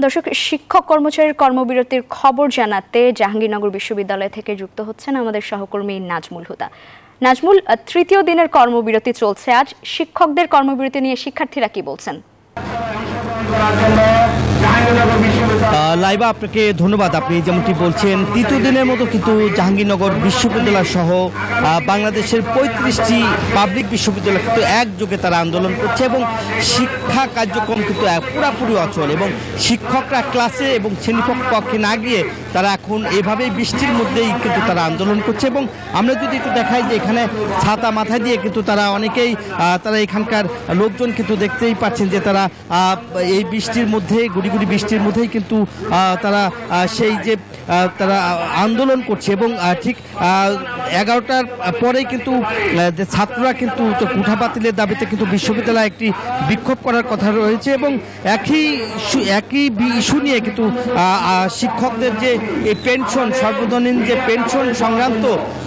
দর্শক, শিক্ষক কর্মচারীর কর্মবিরতির খবর জানাতে জাহাঙ্গীরনগর বিশ্ববিদ্যালয় থেকে যুক্ত হচ্ছেন আমাদের সহকর্মী নাজমুল হুদা। নাজমুল, তৃতীয় দিনের কর্মবিরতি চলছে আজ। শিক্ষকদের কর্মবিরতি নিয়ে শিক্ষার্থীরা কি বলছেন? লাইবা, আপনাকে ধন্যবাদ। আপনি যেমনটি বলছেন, তৃতীয় দিনের মতো কিন্তু জাহাঙ্গীরনগর বিশ্ববিদ্যালয় সহ বাংলাদেশের 35টি পাবলিক বিশ্ববিদ্যালয় কিন্তু একযোগে তারা আন্দোলন করছে এবং শিক্ষা কার্যক্রম কিন্তু পুরোপুরি অচল এবং শিক্ষকরা ক্লাসে এবং শ্রেণীকক্ষে না গিয়ে তারা এখন এভাবেই বৃষ্টির মধ্যেই কিন্তু তারা আন্দোলন করছে। এবং আমরা যদি একটু দেখাই যে এখানে ছাতা মাথায় দিয়ে কিন্তু তারা অনেকেই তারা এখানকার লোকজন কিন্তু দেখতেই পাচ্ছেন যে তারা এই বৃষ্টির মধ্যে গুড়ি গুড়ি বৃষ্টির মধ্যেই কিন্তু তারা সেই যে তারা আন্দোলন করছে এবং ঠিক 11টার পরেই কিন্তু ছাত্ররা কিন্তু কোঠা বাতিলের দাবিতে কিন্তু বিশ্ববিদ্যালয়ে একটি বিক্ষোভ করার কথা রয়েছে এবং একই ইস্যু নিয়ে কিন্তু শিক্ষকদের যে এই পেনশন, সর্বজনীন যে পেনশন সংক্রান্ত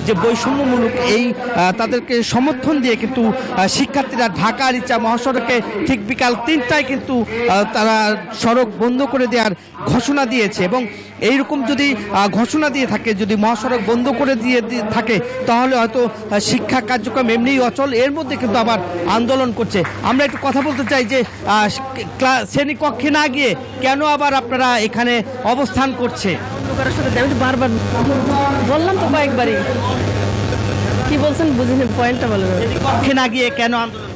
যে বৈষম্যমূলক এই তাদেরকে সমর্থন দিয়ে কিন্তু শিক্ষার্থীরা ঢাকা রিচা মহাসড়কে ঠিক বিকাল 3টায় কিন্তু তারা সড়ক বন্ধ করে দেওয়ার ঘোষণা দিয়েছে এবং এইরকম যদি ঘোষণা দিয়ে থাকে, যদি মহাসড়ক বন্ধ করে দিয়ে থাকে, তাহলে হয়তো শিক্ষা কার্যক্রম এমনিই অচল। এর মধ্যে কিন্তু আবার আন্দোলন করছে। আমরা একটু কথা বলতে চাই যে শ্রেণীকক্ষে না গিয়ে কেন আবার আপনারা এখানে অবস্থান করছে? আমি তো বারবার বললাম তো কয়েকবারই। কি বলছেন বুঝিনি, পয়েন্টটা বলেন। শ্রেণীকক্ষে না গিয়ে কেন আন্দোলন?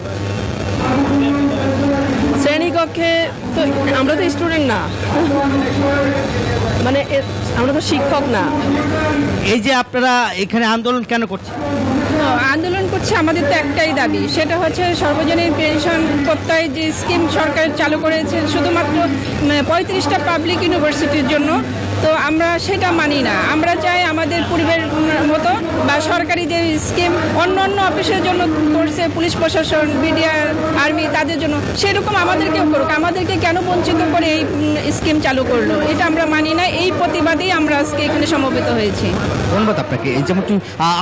শ্রেণীকক্ষে তো আমরা তো স্টুডেন্ট না, মানে আমরা তো শিক্ষক না। এই যে আপনারা এখানে আন্দোলন কেন করছেন? আন্দোলন করছে, আমাদের তো একটাই দাবি, সেটা হচ্ছে সর্বজনীন পেনশন প্রত্যয় যে স্কিম সরকার চালু করেছে শুধুমাত্র 35টা পাবলিক ইউনিভার্সিটির জন্য। তো আমরা সেটা মানি না। আমরা চাই আমাদের পূর্বের মতো বা সরকারি যে স্কিম অন্য অন্য অফিসের জন্য করছে, পুলিশ প্রশাসন, বিডিআর, আর্মি, তাদের জন্য সেরকম আমাদেরকেও করুক। আমাদেরকে কেন বঞ্চিত করে এই স্কিম চালু করলো, এটা আমরা মানি না। এই প্রতিবাদেই আমরা আজকে এখানে সমবেত হয়েছি। ধন্যবাদ আপনাকে। এই যেমনটি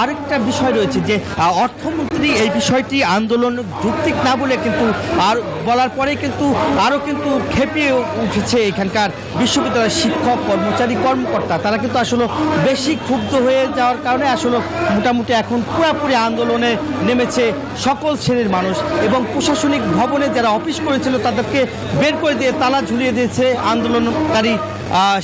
আরেকটা বিষয় রয়েছে যে অর্থমন্ত্রী এই বিষয়টি আন্দোলন যৌক্তিক না বলে কিন্তু আর বলার পরে কিন্তু আরও কিন্তু খেপিয়ে উঠেছে এখানকার বিশ্ববিদ্যালয়ের শিক্ষক, কর্মচারী, কর্মকর্তা। তারা কিন্তু আসলে বেশি ক্ষুব্ধ হয়ে যাওয়ার কারণে আসলে মোটামুটি এখন পুরোপুরি আন্দোলনে নেমেছে সকল শ্রেণীর মানুষ এবং প্রশাসনিক ভবনে যারা অফিস করেছিল তাদেরকে বের করে দিয়ে তালা ঝুলিয়ে দিয়েছে আন্দোলনকারী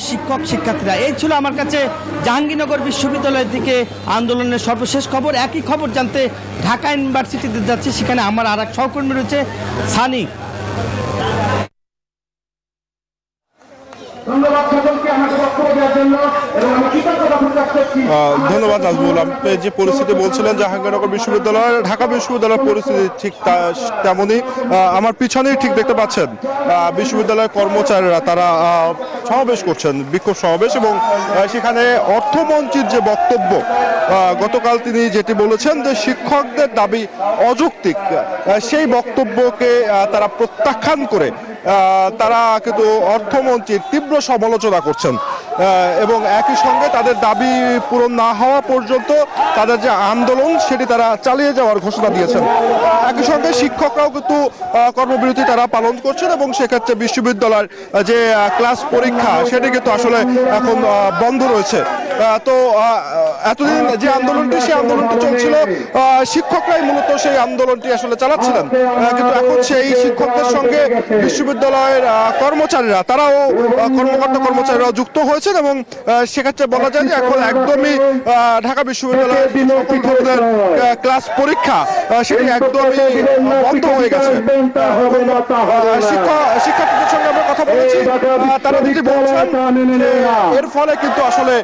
শিক্ষক শিক্ষার্থীরা। এই ছিল আমার কাছে জাহাঙ্গীরনগর বিশ্ববিদ্যালয় থেকে আন্দোলনের সর্বশেষ খবর। একই খবর জানতে ঢাকা ইউনিভার্সিটিতে যাচ্ছি, সেখানে আমার আর এক সহকর্মী রয়েছে সানি। ধন্যবাদ নাজমুল। আপনি যে পরিস্থিতি বলছিলেন জাহাঙ্গীরনগর বিশ্ববিদ্যালয়, ঢাকা বিশ্ববিদ্যালয়ের পরিস্থিতি ঠিক তেমনই। আমার পিছনেই ঠিক দেখতে পাচ্ছেন বিশ্ববিদ্যালয়ের কর্মচারীরা তারা সমাবেশ করছেন, বিক্ষোভ সমাবেশ, এবং সেখানে অর্থমন্ত্রীর যে বক্তব্য গতকাল তিনি যেটি বলেছেন যে শিক্ষকদের দাবি অযৌক্তিক, সেই বক্তব্যকে তারা প্রত্যাখ্যান করে তারা কিন্তু অর্থমন্ত্রীর তীব্র সমালোচনা করছেন এবং একই সঙ্গে তাদের দাবি পূরণ না হওয়া পর্যন্ত তাদের যে আন্দোলন সেটি তারা চালিয়ে যাওয়ার ঘোষণা দিয়েছেন। একই সঙ্গে শিক্ষকরাও কিন্তু কর্মবিরতি তারা পালন করছেন এবং সেক্ষেত্রে বিশ্ববিদ্যালয়ের যে ক্লাস পরীক্ষা সেটি কিন্তু আসলে এখন বন্ধ রয়েছে। তো এতদিন যে আন্দোলনটি, সেই আন্দোলনটি চলছিল, শিক্ষকরাই মূলত সেই আন্দোলনটি আসলে চালাচ্ছিলেন, কিন্তু এখন সেই শিক্ষকদের সঙ্গে বিশ্ববিদ্যালয়ের কর্মচারীরা, তারাও কর্মকর্তা কর্মচারীরাও যুক্ত হয়েছেন এবং সেক্ষেত্রে বলা যায় যে এখন একদমই ঢাকা বিশ্ববিদ্যালয়ের ক্লাস পরীক্ষা সেটি একদমই বন্ধ হয়ে গেছে। শিক্ষার্থীদের সঙ্গে আমরা কথা বলেছি, তারা যেটি বলছেন এর ফলে কিন্তু আসলে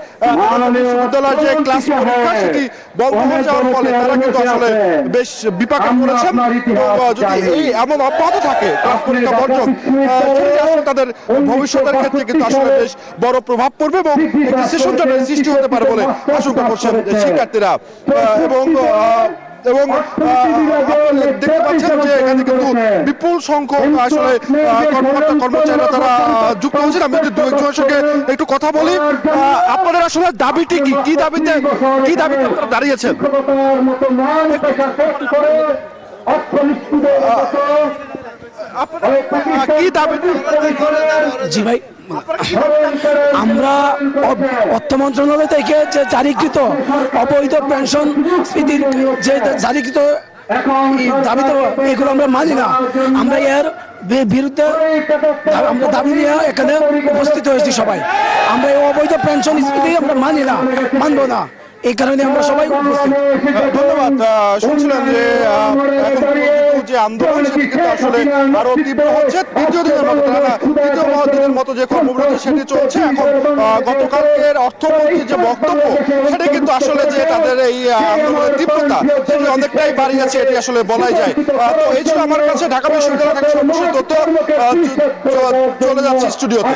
বিশ্ববিদ্যালয়ের যে ক্লাস পরীক্ষা সেটি বন্ধ হয়ে যাওয়ার ফলে তারা কিন্তু আসলে বেশ বিপাকে পড়েছেন। যদি এই এমন অব্যাহত থাকে ক্লাস পরীক্ষা বর্জন, তাদের ভবিষ্যতের ক্ষেত্রে কিন্তু আসলে বেশ বড় প্রভাব পড়বে এবং একটি সেশন জটের সৃষ্টি হতে পারে বলে আশঙ্কা করছেন শিক্ষার্থীরা। এবং দেখতে পাচ্ছেন যে এখানে কিন্তু বিপুল সংখ্যক আসলে কর্মকর্তা কর্মচারীরা তারা যুক্ত হয়েছেন। আমি দু একজনের সঙ্গে একটু কথা বলি। আপনাদের আসলে দাবিটি কি, কি দাবিতে আপনারা দাঁড়িয়েছেন? কি দাবি? জি ভাই, আমরা অর্থ মন্ত্রণালয় থেকে যে জারিকৃত অবৈধ পেনশন স্মৃতির যে জারিকৃত দাবি তো এগুলো আমরা মানি না। আমরা এর বিরুদ্ধে আমরা দাবি নিয়ে এখানে উপস্থিত হয়েছি সবাই। আমরা এই অবৈধ পেনশন স্মৃতি আমরা মানি না, মানবো না, এই কারণে আমরা সবাই উপস্থিত। ধন্যবাদ। শুনছিলেন যে এখন যে আন্দোলন সেটি কিন্তু আসলে আরো তীব্র হচ্ছে। তৃতীয় দিনের মতো যে কর্মবিরতি সেটি চলছে। এখন গতকালকের অর্থমন্ত্রীর যে বক্তব্য সেটা কিন্তু আসলে যে তাদের এই আন্দোলনের তীব্রতা সেটি অনেকটাই বাড়িয়েছে, এটি আসলে বলাই যায়। তো এই ছিল আমার কাছে ঢাকা বিশ্ববিদ্যালয় থেকে সর্বশেষ তথ্য। চলে যাচ্ছি স্টুডিওতে।